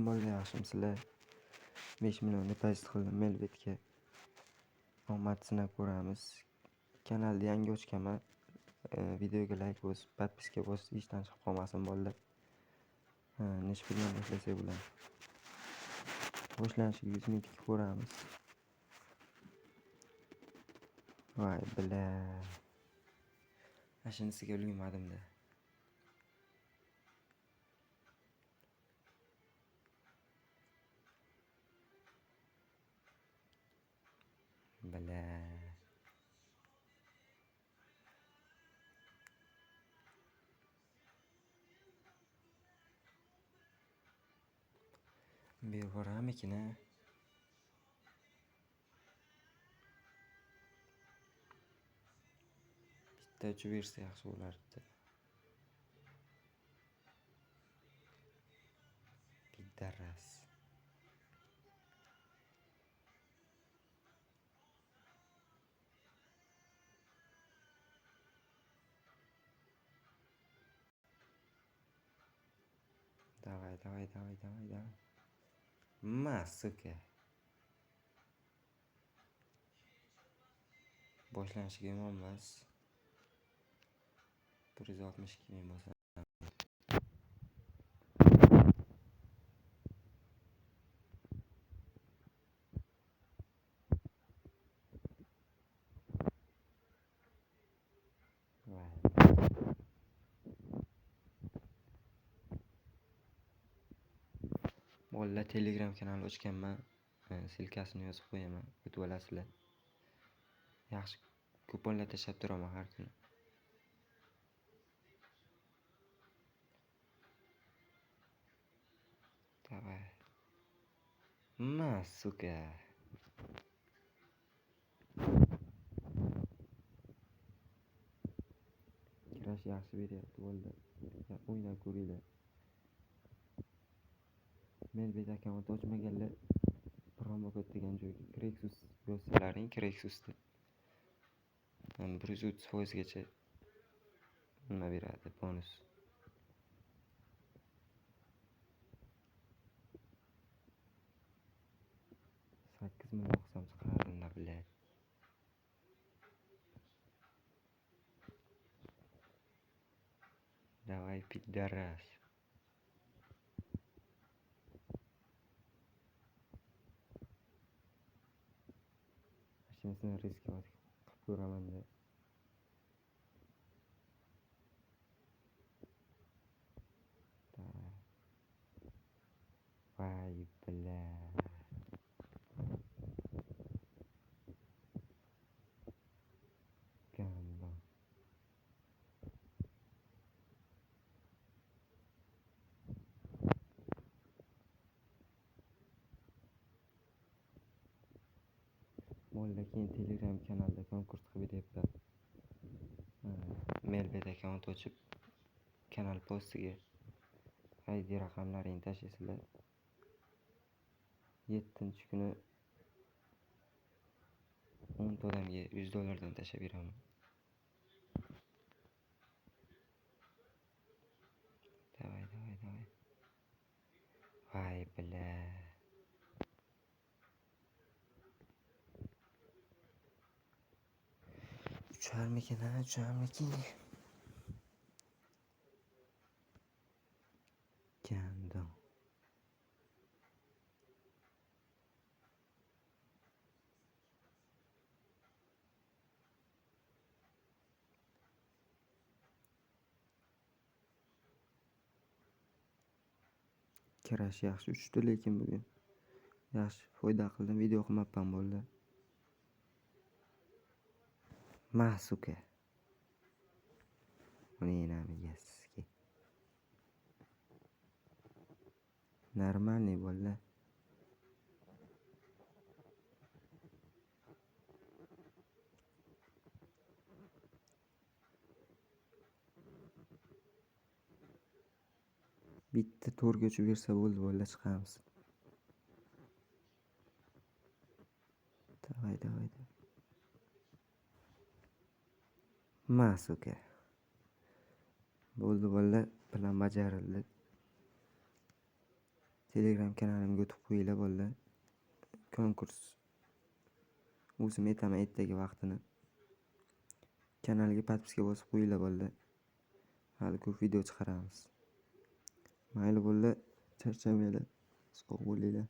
Bo'ldi, yaxshimisilar? 5 million depozit qildim Melbetga. Omad sinab ko'ramiz. Kanalni yangi ochganman. Videoga like bosib, podpiska bosib, ishdan chiqib qolmasin bo'ldi. Necha puldan boshlasak bo'ladi? Boshlanishi 100 ming ko'ramiz. Voy bila. Ashinisiga ulgurmadim-da. Bila. Berib boramikin a? Bitta uchib bersa yaxshi bo'lardi. Piddaras. Давай. Suka. Boshlanishiga yomonmas. 162 ming bo'lsa. Bolalar Telegram kanali ochganman. Silkasini yozib qo'yaman. Kutib olasizlar. Yaxshi kuponlar tashlab turaman har kuni. Давай. Suka. Kirash yaxshi beryapti bo'ldi. O'ynab ko'ringlar. Melbet akkaunt ochmaganlar promokod degan joyga Krexus yozsalaring, Krexusda 130% gacha nima beradi, bonus. $8 million qilsam chiqaradi, biladi. Давай, пидорас. Ashinisini riskga qilib ko'raman-da. Voy bila. Gamba. Molda keyin Telegram kanalda konkurs qilib beryapti. Melbet akkaunt ochib kanal postiga ID raqamlaringni tashlasizlar. 7-kuni 10 ta odamga $100 tashlab beraman. Давай. Voy bila. Ucharmikin. Gandon. Kirash yaxshi uchdi, lekin bugun yaxshi foyda qildim. Video qilmabman bo'ldi. Suka. Uninami yaski. Нормальный bo'ldi. Bitta to'rga uchib bersa bo'ldi, bo'ldi, chiqamiz. Давай. Suka. Bo'ldi, plan bajarildi. Telegram kanalimga o'tib qo'yinglar bolalar. Konkurs o'zim aytaman ertaga vaqtini. Kanalga podpiska bosib qo'yinglar bolalar. Hali ko'p video chiqaramiz. Mayli bolalar, charchamanglar. Sog' bo'linglar.